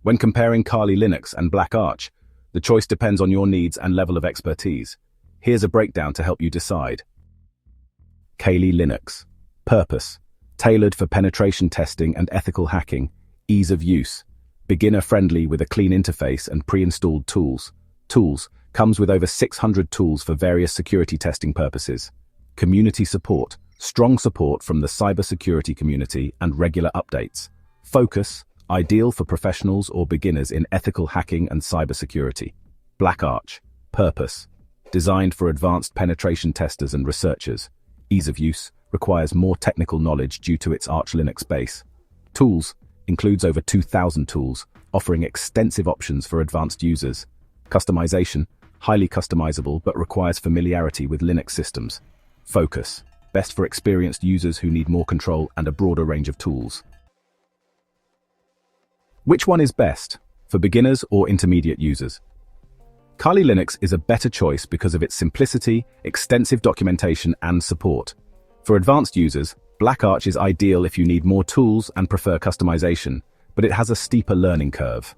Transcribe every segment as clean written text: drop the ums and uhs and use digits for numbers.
When comparing Kali Linux and BlackArch, the choice depends on your needs and level of expertise. Here's a breakdown to help you decide. Kali Linux. Purpose: tailored for penetration testing and ethical hacking. Ease of use: beginner-friendly with a clean interface and pre-installed tools. Comes with over 600 tools for various security testing purposes. Community support: strong support from the cybersecurity community and regular updates. Focus: ideal for professionals or beginners in ethical hacking and cybersecurity. BlackArch. Purpose: designed for advanced penetration testers and researchers. Ease of use: requires more technical knowledge due to its Arch Linux base. Tools: includes over 2,000 tools, offering extensive options for advanced users. Customization: highly customizable but requires familiarity with Linux systems. Focus: best for experienced users who need more control and a broader range of tools. Which one is best, for beginners or intermediate users? Kali Linux is a better choice because of its simplicity, extensive documentation, and support. For advanced users, BlackArch is ideal if you need more tools and prefer customization, but it has a steeper learning curve.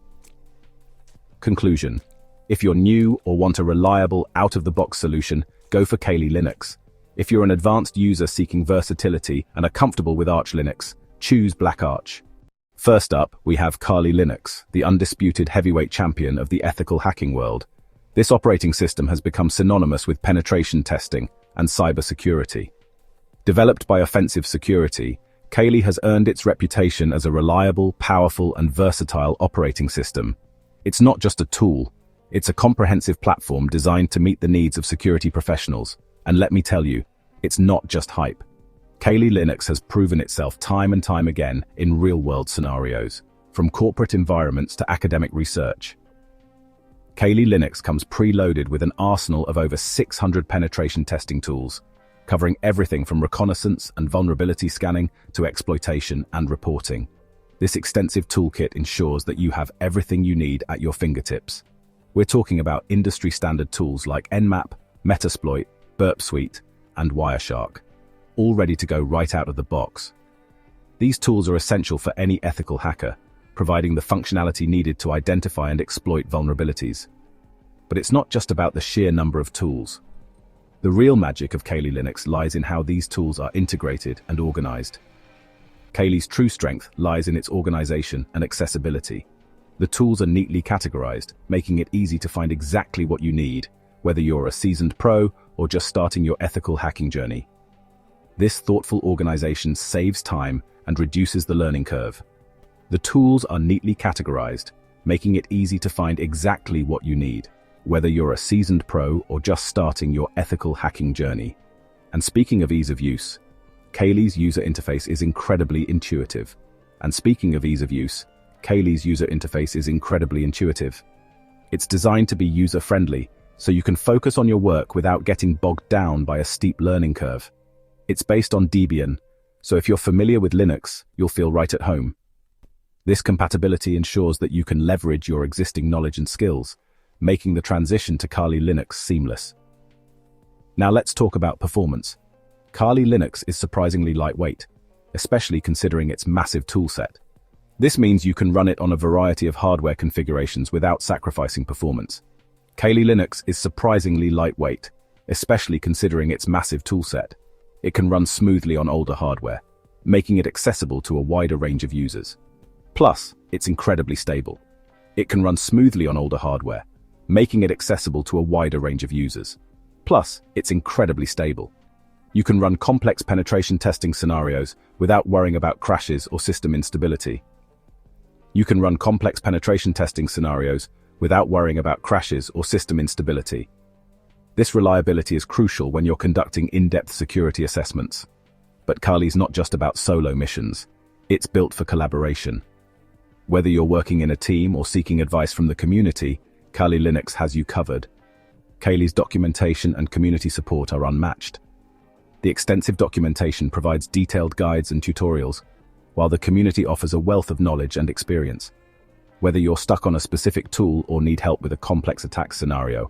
Conclusion: if you're new or want a reliable, out-of-the-box solution, go for Kali Linux. If you're an advanced user seeking versatility and are comfortable with Arch Linux, choose BlackArch. First up, we have Kali Linux, the undisputed heavyweight champion of the ethical hacking world. This operating system has become synonymous with penetration testing and cybersecurity. Developed by Offensive Security, Kali has earned its reputation as a reliable, powerful, and versatile operating system. It's not just a tool, it's a comprehensive platform designed to meet the needs of security professionals. And let me tell you, it's not just hype. Kali Linux has proven itself time and time again in real-world scenarios, from corporate environments to academic research. Kali Linux comes preloaded with an arsenal of over 600 penetration testing tools, covering everything from reconnaissance and vulnerability scanning to exploitation and reporting. This extensive toolkit ensures that you have everything you need at your fingertips. We're talking about industry-standard tools like Nmap, Metasploit, Burp Suite, and Wireshark, all ready to go right out of the box. These tools are essential for any ethical hacker, providing the functionality needed to identify and exploit vulnerabilities. But it's not just about the sheer number of tools. The real magic of Kali Linux lies in how these tools are integrated and organized. Kali's true strength lies in its organization and accessibility. The tools are neatly categorized, making it easy to find exactly what you need, whether you're a seasoned pro or just starting your ethical hacking journey. This thoughtful organization saves time and reduces the learning curve. The tools are neatly categorized, making it easy to find exactly what you need, whether you're a seasoned pro or just starting your ethical hacking journey. And speaking of ease of use, Kali's user interface is incredibly intuitive. It's designed to be user-friendly, so you can focus on your work without getting bogged down by a steep learning curve. It's based on Debian, so if you're familiar with Linux, you'll feel right at home. This compatibility ensures that you can leverage your existing knowledge and skills, making the transition to Kali Linux seamless. Now let's talk about performance. Kali Linux is surprisingly lightweight, especially considering its massive toolset. This means you can run it on a variety of hardware configurations without sacrificing performance. Kali Linux is surprisingly lightweight, especially considering its massive toolset. It can run smoothly on older hardware, making it accessible to a wider range of users. Plus, it's incredibly stable. It can run smoothly on older hardware, making it accessible to a wider range of users. Plus, it's incredibly stable. You can run complex penetration testing scenarios without worrying about crashes or system instability. This reliability is crucial when you're conducting in-depth security assessments. But Kali's not just about solo missions. It's built for collaboration. Whether you're working in a team or seeking advice from the community, Kali Linux has you covered. Kali's documentation and community support are unmatched. The extensive documentation provides detailed guides and tutorials, while the community offers a wealth of knowledge and experience. Whether you're stuck on a specific tool or need help with a complex attack scenario,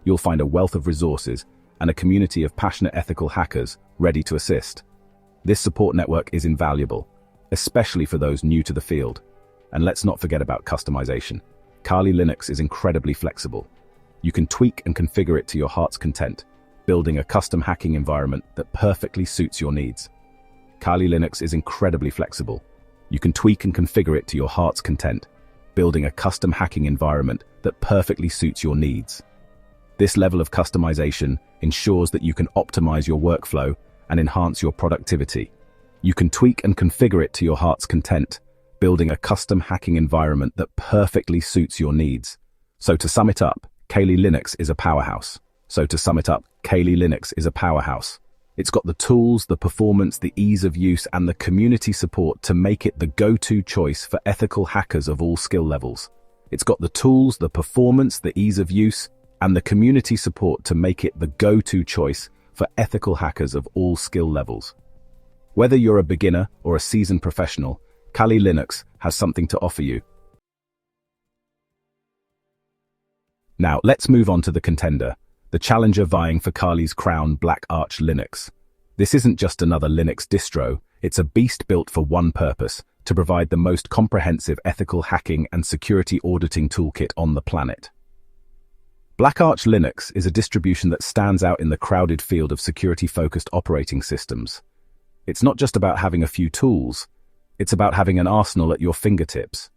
you'll find a wealth of resources and a community of passionate ethical hackers ready to assist. This support network is invaluable, especially for those new to the field, And let's not forget about customization. Kali Linux is incredibly flexible. You can tweak and configure it to your heart's content, building a custom hacking environment that perfectly suits your needs. Kali Linux is incredibly flexible. You can tweak and configure it to your heart's content, building a custom hacking environment that perfectly suits your needs. This level of customization ensures that you can optimize your workflow and enhance your productivity. You can tweak and configure it to your heart's content, building a custom hacking environment that perfectly suits your needs. So to sum it up, Kali Linux is a powerhouse. It's got the tools, the performance, the ease of use, and the community support to make it the go-to choice for ethical hackers of all skill levels. It's got the tools, the performance, the ease of use, and the community support to make it the go-to choice for ethical hackers of all skill levels. Whether you're a beginner or a seasoned professional, Kali Linux has something to offer you. Now, let's move on to the contender, the challenger vying for Kali's crown, BlackArch Linux. This isn't just another Linux distro, it's a beast built for one purpose: to provide the most comprehensive ethical hacking and security auditing toolkit on the planet. BlackArch Linux is a distribution that stands out in the crowded field of security-focused operating systems. It's not just about having a few tools, it's about having an arsenal at your fingertips.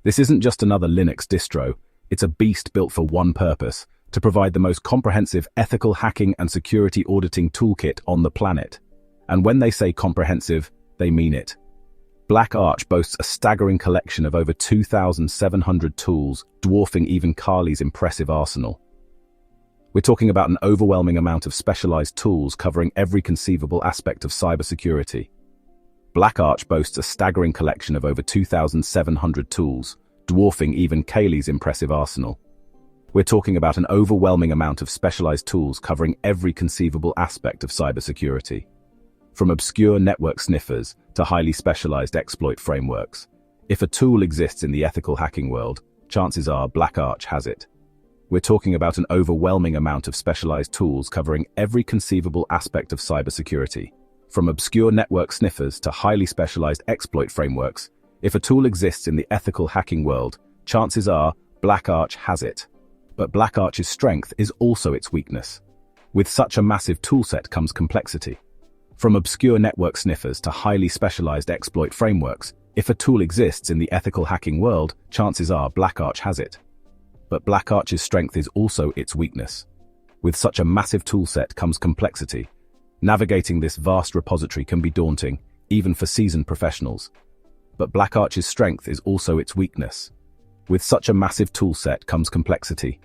This isn't just another Linux distro, it's a beast built for one purpose: to provide the most comprehensive ethical hacking and security auditing toolkit on the planet. And when they say comprehensive, they mean it. BlackArch boasts a staggering collection of over 2,700 tools, dwarfing even Kali's impressive arsenal. We're talking about an overwhelming amount of specialized tools covering every conceivable aspect of cybersecurity. BlackArch boasts a staggering collection of over 2,700 tools, dwarfing even Kali's impressive arsenal. We're talking about an overwhelming amount of specialized tools covering every conceivable aspect of cybersecurity. From obscure network sniffers to highly specialized exploit frameworks. If a tool exists in the ethical hacking world, chances are BlackArch has it. We're talking about an overwhelming amount of specialized tools covering every conceivable aspect of cybersecurity. From obscure network sniffers to highly specialized exploit frameworks. If a tool exists in the ethical hacking world, chances are BlackArch has it. But BlackArch's strength is also its weakness. With such a massive toolset comes complexity. From obscure network sniffers to highly specialized exploit frameworks, if a tool exists in the ethical hacking world, chances are BlackArch has it. But BlackArch's strength is also its weakness. With such a massive toolset comes complexity. Navigating this vast repository can be daunting, even for seasoned professionals. But BlackArch's strength is also its weakness. With such a massive toolset comes complexity.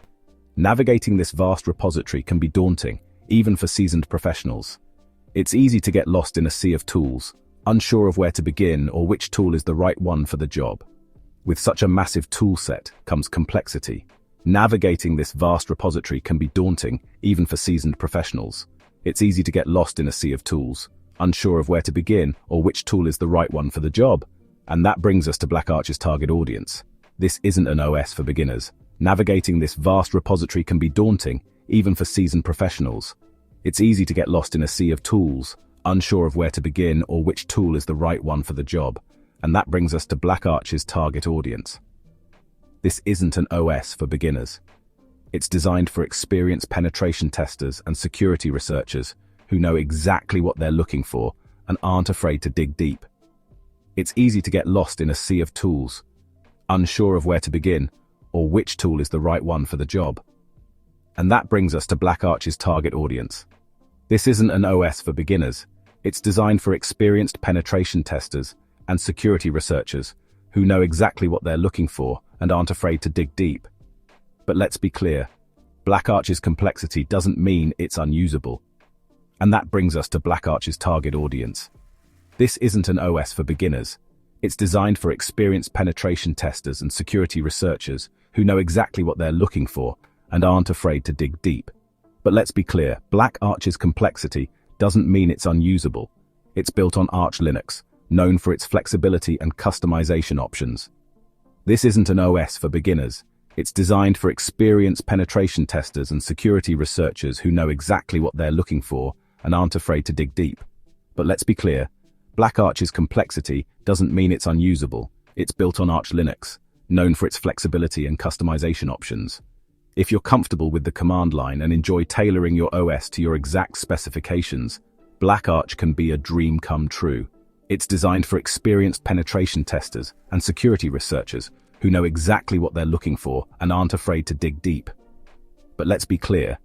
Navigating this vast repository can be daunting, even for seasoned professionals. It's easy to get lost in a sea of tools, unsure of where to begin or which tool is the right one for the job. With such a massive toolset comes complexity. Navigating this vast repository can be daunting, even for seasoned professionals. It's easy to get lost in a sea of tools, unsure of where to begin or which tool is the right one for the job. And that brings us to BlackArch's target audience. This isn't an OS for beginners. Navigating this vast repository can be daunting, even for seasoned professionals. It's easy to get lost in a sea of tools, unsure of where to begin or which tool is the right one for the job. And that brings us to BlackArch's target audience. This isn't an OS for beginners. It's designed for experienced penetration testers and security researchers who know exactly what they're looking for and aren't afraid to dig deep. It's easy to get lost in a sea of tools, unsure of where to begin or which tool is the right one for the job. And that brings us to BlackArch's target audience. This isn't an OS for beginners. It's designed for experienced penetration testers and security researchers who know exactly what they're looking for and aren't afraid to dig deep. But let's be clear, BlackArch's complexity doesn't mean it's unusable. And that brings us to BlackArch's target audience. This isn't an OS for beginners. It's designed for experienced penetration testers and security researchers who know exactly what they're looking for and aren't afraid to dig deep. But let's be clear, BlackArch's complexity doesn't mean it's unusable. It's built on Arch Linux, known for its flexibility and customization options. This isn't an OS for beginners. It's designed for experienced penetration testers and security researchers who know exactly what they're looking for and aren't afraid to dig deep. But let's be clear, BlackArch's complexity doesn't mean it's unusable. It's built on Arch Linux, known for its flexibility and customization options. If you're comfortable with the command line and enjoy tailoring your OS to your exact specifications, BlackArch can be a dream come true. It's designed for experienced penetration testers and security researchers who know exactly what they're looking for and aren't afraid to dig deep. But let's be clear,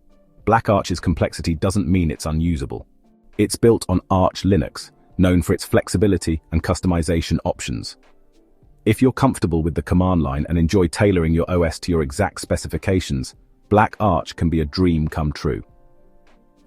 BlackArch's complexity doesn't mean it's unusable. It's built on Arch Linux, known for its flexibility and customization options. If you're comfortable with the command line and enjoy tailoring your OS to your exact specifications, BlackArch can be a dream come true.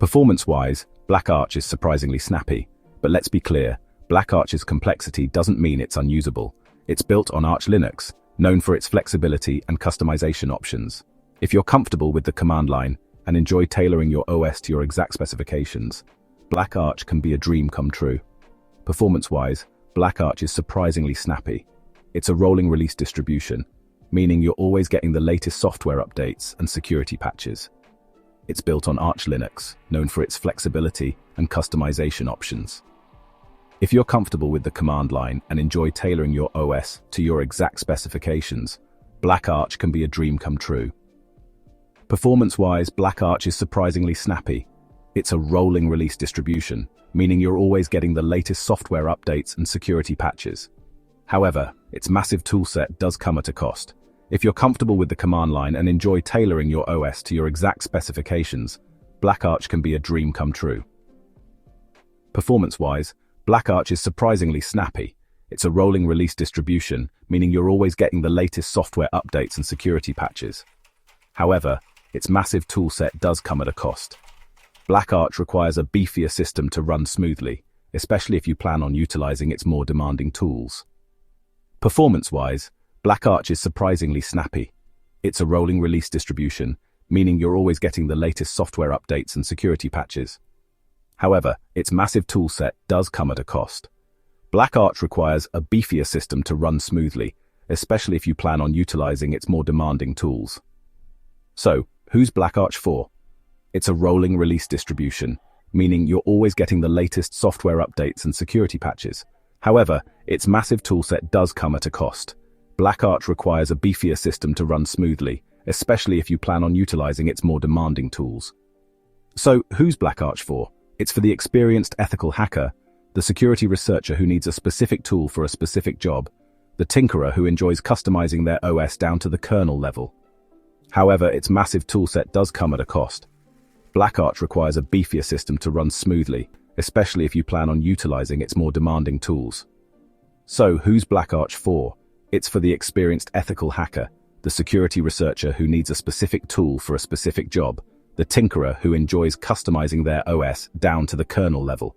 Performance-wise, BlackArch is surprisingly snappy, but let's be clear, BlackArch's complexity doesn't mean it's unusable. It's built on Arch Linux, known for its flexibility and customization options. If you're comfortable with the command line and enjoy tailoring your OS to your exact specifications, BlackArch can be a dream come true. Performance-wise, BlackArch is surprisingly snappy. It's a rolling release distribution, meaning you're always getting the latest software updates and security patches. It's built on Arch Linux, known for its flexibility and customization options. If you're comfortable with the command line and enjoy tailoring your OS to your exact specifications, BlackArch can be a dream come true. Performance-wise, BlackArch is surprisingly snappy. It's a rolling release distribution, meaning you're always getting the latest software updates and security patches. However, its massive toolset does come at a cost. If you're comfortable with the command line and enjoy tailoring your OS to your exact specifications, BlackArch can be a dream come true. Performance-wise, BlackArch is surprisingly snappy. It's a rolling release distribution, meaning you're always getting the latest software updates and security patches. However, its massive toolset does come at a cost. BlackArch requires a beefier system to run smoothly, especially if you plan on utilizing its more demanding tools. Performance-wise, BlackArch is surprisingly snappy. It's a rolling release distribution, meaning you're always getting the latest software updates and security patches. However, its massive toolset does come at a cost. BlackArch requires a beefier system to run smoothly, especially if you plan on utilizing its more demanding tools. So, who's BlackArch for? It's a rolling release distribution, meaning you're always getting the latest software updates and security patches. However, its massive toolset does come at a cost. BlackArch requires a beefier system to run smoothly, especially if you plan on utilizing its more demanding tools. So, who's BlackArch for? It's for the experienced ethical hacker, the security researcher who needs a specific tool for a specific job, the tinkerer who enjoys customizing their OS down to the kernel level. However, its massive toolset does come at a cost. BlackArch requires a beefier system to run smoothly, especially if you plan on utilizing its more demanding tools. So, who's BlackArch for? It's for the experienced ethical hacker, the security researcher who needs a specific tool for a specific job, the tinkerer who enjoys customizing their OS down to the kernel level.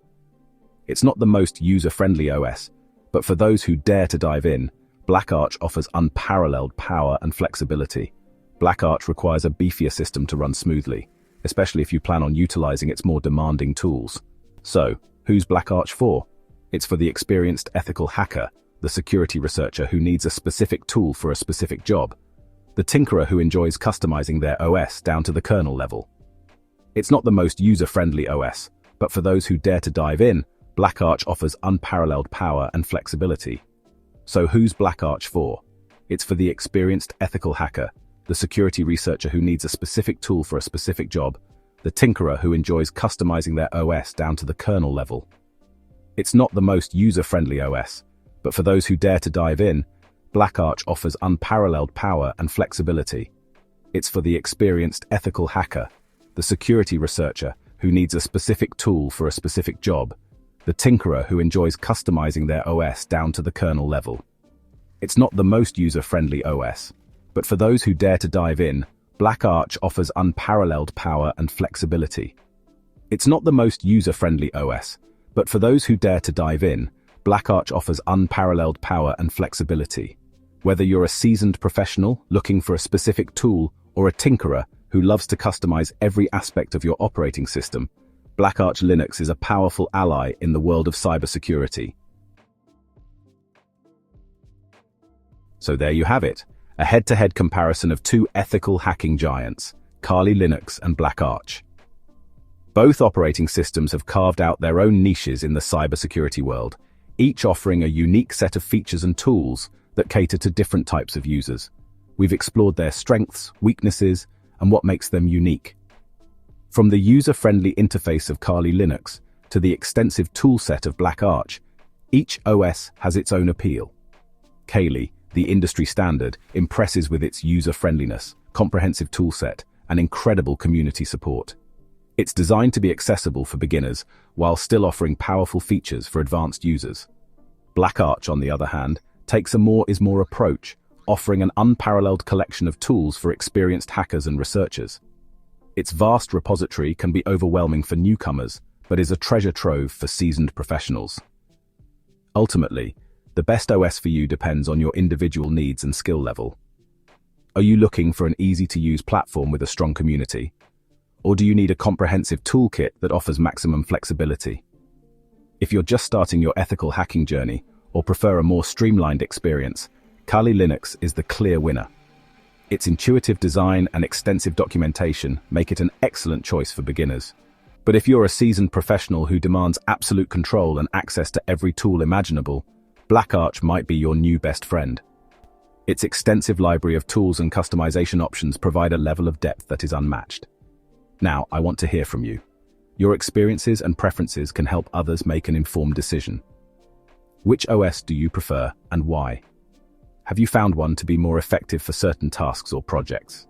It's not the most user-friendly OS, but for those who dare to dive in, BlackArch offers unparalleled power and flexibility. BlackArch requires a beefier system to run smoothly, especially if you plan on utilizing its more demanding tools. So, who's BlackArch for? It's for the experienced ethical hacker, the security researcher who needs a specific tool for a specific job, the tinkerer who enjoys customizing their OS down to the kernel level. It's not the most user-friendly OS, but for those who dare to dive in, BlackArch offers unparalleled power and flexibility. So who's BlackArch for? It's for the experienced ethical hacker, the security researcher who needs a specific tool for a specific job, the tinkerer who enjoys customizing their OS down to the kernel level. It's not the most user-friendly OS, but for those who dare to dive in, BlackArch offers unparalleled power and flexibility. It's for the experienced ethical hacker, the security researcher who needs a specific tool for a specific job, the tinkerer who enjoys customizing their OS down to the kernel level. It's not the most user-friendly OS, but for those who dare to dive in, BlackArch offers unparalleled power and flexibility. It's not the most user-friendly OS, but for those who dare to dive in, BlackArch offers unparalleled power and flexibility. Whether you're a seasoned professional looking for a specific tool or a tinkerer who loves to customize every aspect of your operating system, BlackArch Linux is a powerful ally in the world of cybersecurity. So there you have it, a head-to-head comparison of two ethical hacking giants, Kali Linux and BlackArch. Both operating systems have carved out their own niches in the cybersecurity world, each offering a unique set of features and tools that cater to different types of users. We've explored their strengths, weaknesses, and what makes them unique. From the user-friendly interface of Kali Linux to the extensive toolset of BlackArch, each OS has its own appeal. Kali, the industry standard, impresses with its user-friendliness, comprehensive toolset, and incredible community support. It's designed to be accessible for beginners while still offering powerful features for advanced users. BlackArch, on the other hand, takes a more-is-more approach, offering an unparalleled collection of tools for experienced hackers and researchers. Its vast repository can be overwhelming for newcomers, but is a treasure trove for seasoned professionals. Ultimately, the best OS for you depends on your individual needs and skill level. Are you looking for an easy-to-use platform with a strong community? Or do you need a comprehensive toolkit that offers maximum flexibility? If you're just starting your ethical hacking journey or prefer a more streamlined experience, Kali Linux is the clear winner. Its intuitive design and extensive documentation make it an excellent choice for beginners. But if you're a seasoned professional who demands absolute control and access to every tool imaginable, BlackArch might be your new best friend. Its extensive library of tools and customization options provide a level of depth that is unmatched. Now, I want to hear from you. Your experiences and preferences can help others make an informed decision. Which OS do you prefer and why? Have you found one to be more effective for certain tasks or projects?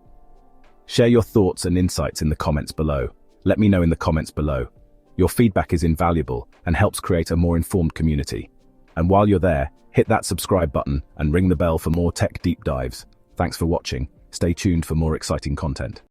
Share your thoughts and insights in the comments below. Let me know in the comments below. Your feedback is invaluable and helps create a more informed community. And while you're there, hit that subscribe button and ring the bell for more tech deep dives. Thanks for watching. Stay tuned for more exciting content.